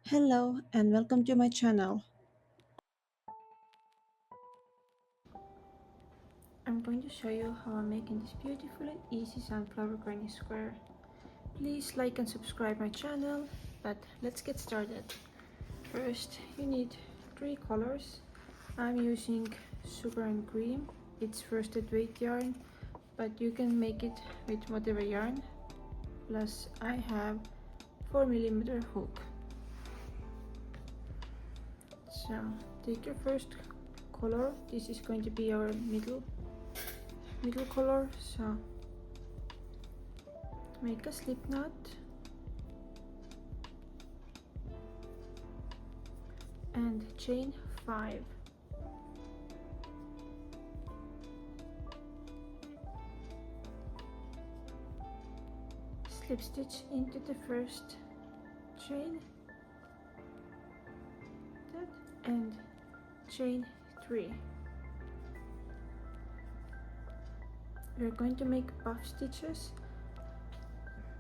Hello and welcome to my channel. I'm going to show you how I'm making this beautiful and easy sunflower granny square. Please like and subscribe my channel, but let's get started. First you need three colors. I'm using sugar and cream. It's worsted weight yarn, but you can make it with whatever yarn. Plus I have 4mm hook. So take your first color. This is going to be our middle color. So make a slip knot and chain 5. Slip stitch into the first chain, that, and chain 3. We're going to make puff stitches.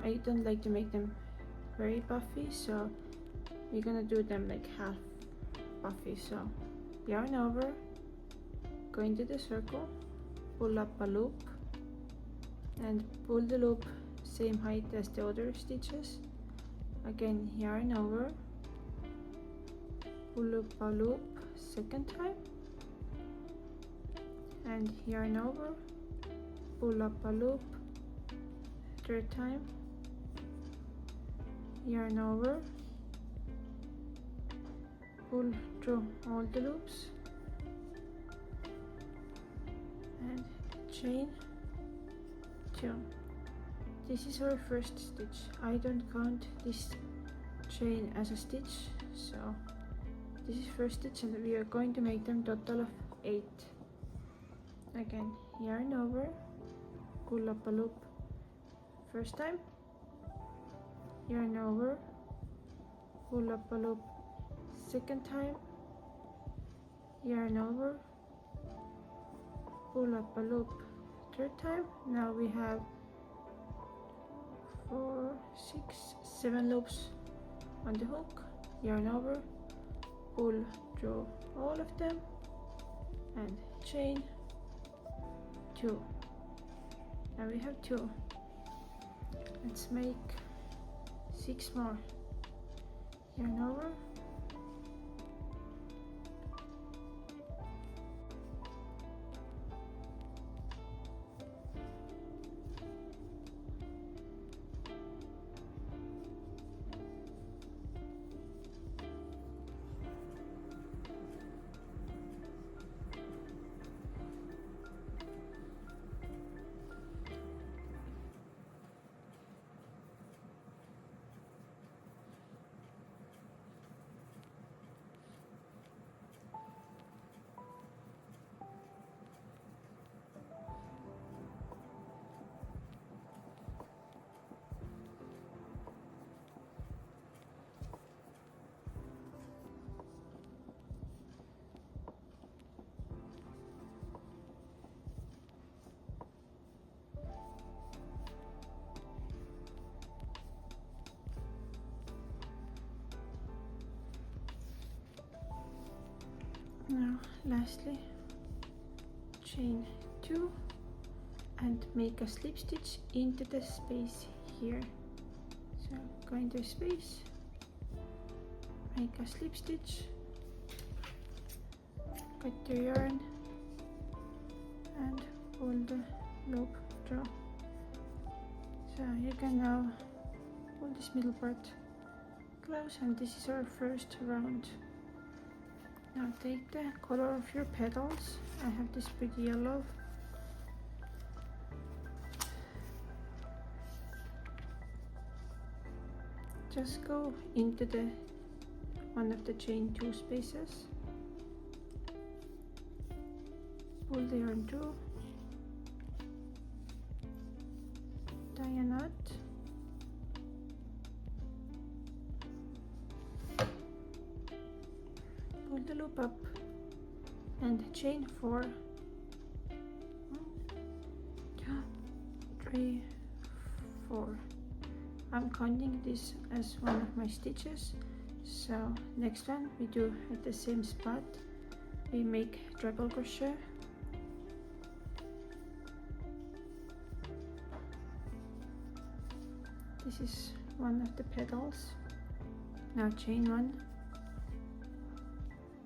I don't like to make them very puffy, so we're gonna do them like half puffy. So yarn over, go into the circle, pull up a loop and pull the loop same height as the other stitches. Again, yarn over, pull up a loop second time, and yarn over, pull up a loop third time, yarn over, pull through all the loops, and chain 2. This is our first stitch. I don't count this chain as a stitch, so this is first stitch and we are going to make them total of 8. Again, yarn over, pull up a loop first time, yarn over, pull up a loop second time, yarn over, pull up a loop third time. Now we have 4, 6, 7 loops on the hook, yarn over, pull through all of them, and chain 2. Now we have 2. Let's make 6 more. Yarn over, now lastly chain 2 and make a slip stitch into the space here. So go into space, make a slip stitch, cut your yarn and pull the loop through. So you can now pull this middle part close, and this is our first round. Now take the color of your petals. I have this pretty yellow. Just go into the one of the chain 2 spaces, pull the yarn through, tie a knot, pull the loop up and chain 4. 1, 2, 3, 4. I'm counting this as one of my stitches, So next one we do at the same spot, we make treble crochet. This is one of the petals. Now chain 1,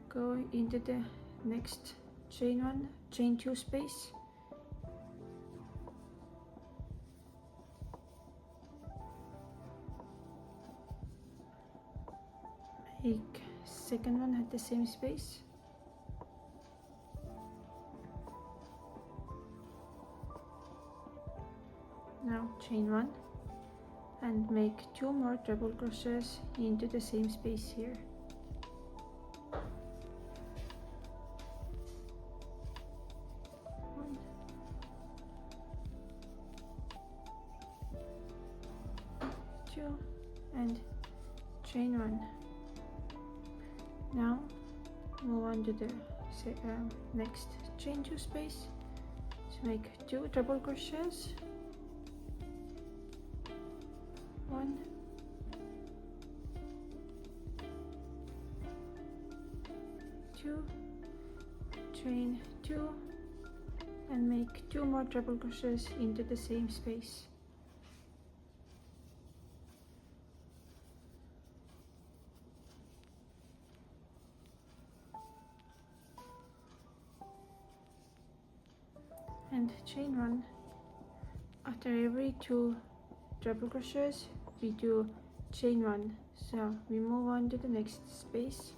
go into the next chain 1, chain 2 space, make second one at the same space, now chain 1 and make 2 more treble crochets into the same space here. One, 2 and chain 1. Now move on to the next chain 2 space, so make 2 treble crochets, 1, 2, chain 2 and make 2 more treble crochets into the same space. And chain 1. After every 2 treble crochets we do chain 1, so we move on to the next space.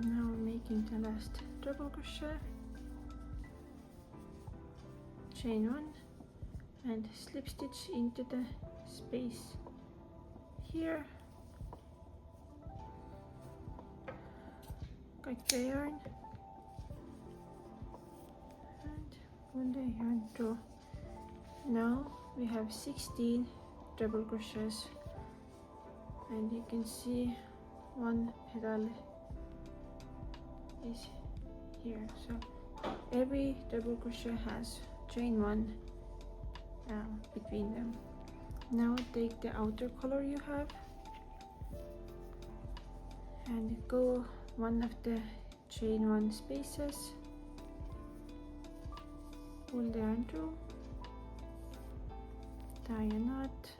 Now making the last treble crochet, chain 1 and slip stitch into the space here, cut the yarn and pull the yarn through. Now we have 16 treble crochets and you can see one petal is here, so every double crochet has chain 1 between them. Now take the outer color you have and go one of the chain 1 spaces, pull the yarn through, tie a knot,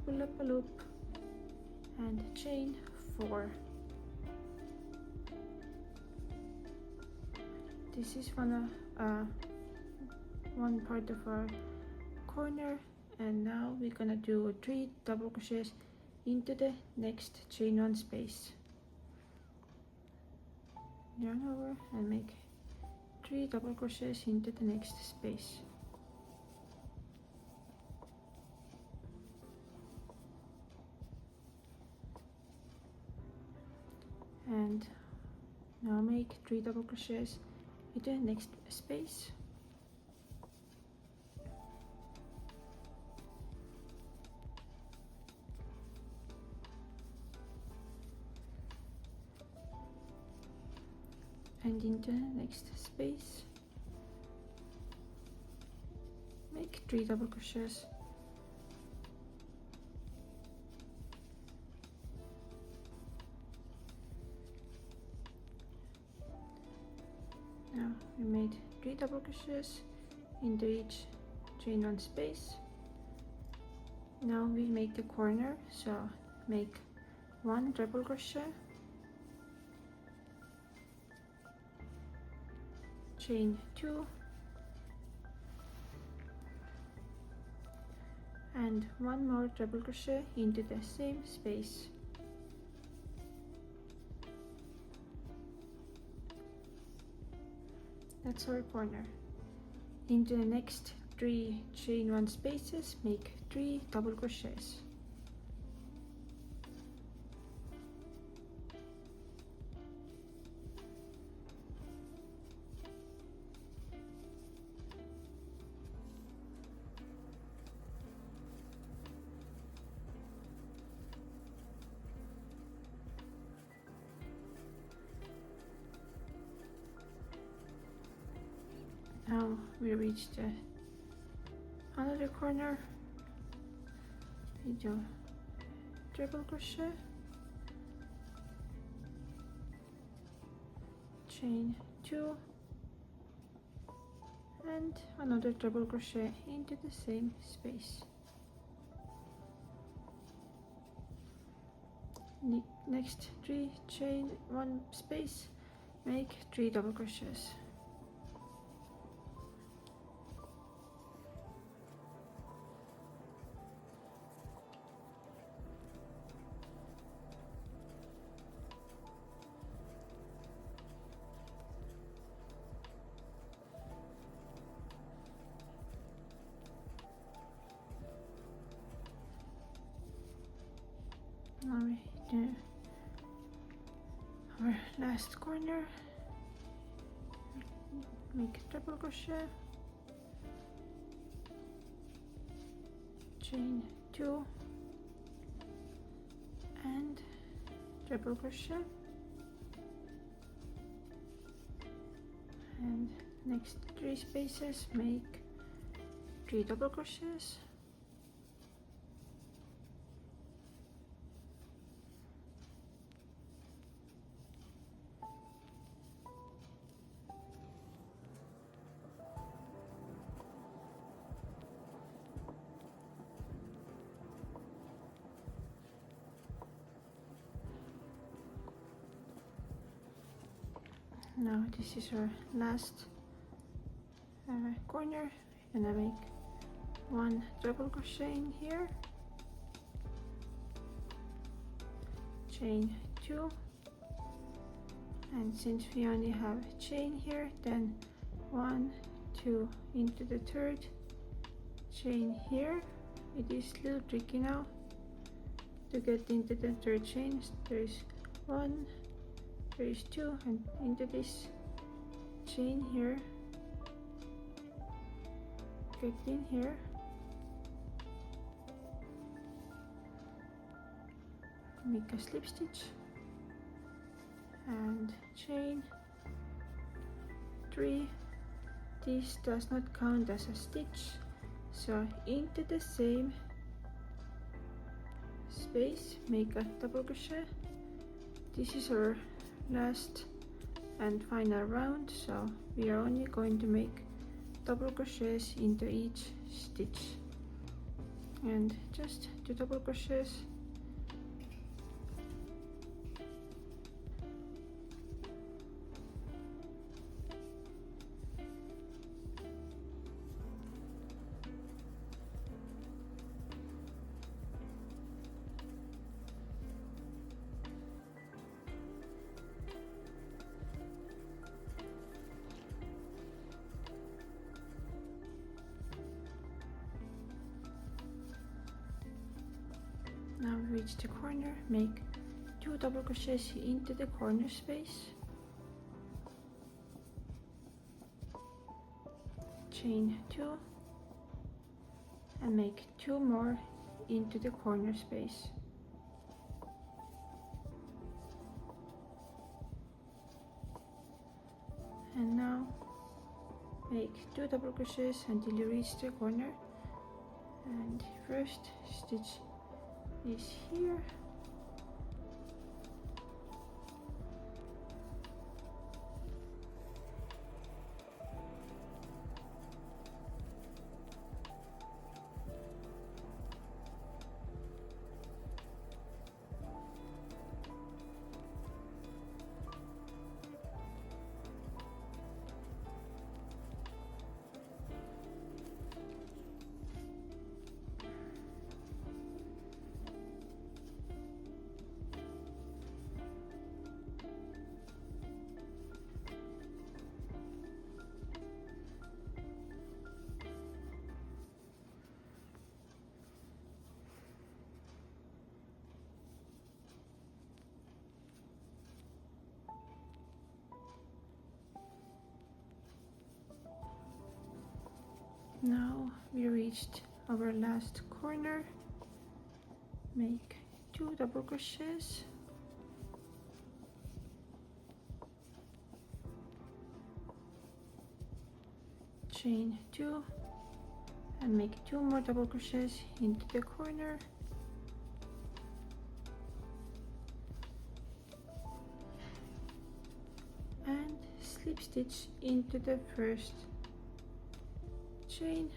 pull up a loop and chain 4. This is one part of our corner, and now we're gonna do 3 double crochets into the next chain 1 space. Yarn over and make 3 double crochets into the next space. And now make 3 double crochets into the next space. And into the next space, make 3 double crochets. Now we made 3 double crochets into each chain 1 space. Now we make the corner, so make 1 double crochet, chain 2, and 1 more double crochet into the same space. That's our corner. Into the next 3 chain 1 spaces, make 3 double crochets. Now we reach the another corner. We do triple crochet, chain 2, and another double crochet into the same space. Next 3 chain 1 space, make 3 double crochets. Now we do our last corner, make double crochet, chain 2, and double crochet, and next 3 spaces make 3 double crochets. Now this is our last corner, and I make 1 double crochet in here, chain 2, and since we only have a chain here, then 1, 2 into the third chain here. It is a little tricky now to get into the third chain. There is 1, there is 2, and into this chain here, get in here, make a slip stitch and chain 3. This does not count as a stitch, so into the same space make a double crochet. This is our last and final round, so we are only going to make double crochets into each stitch, and just 2 double crochets. Now reach the corner, make 2 double crochets into the corner space, chain 2, and make 2 more into the corner space. And now make 2 double crochets until you reach the corner, and first stitch is here, now we reached our last corner, make 2 double crochets, chain 2, and make 2 more double crochets into the corner, and slip stitch into the first chain.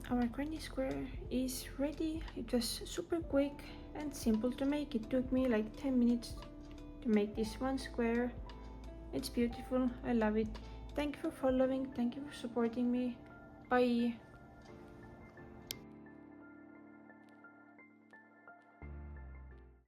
Our granny square is ready. It was super quick and simple to make. It took me like 10 minutes to make this one square. It's beautiful. I love it. Thank you for following. Thank you for supporting me. Bye.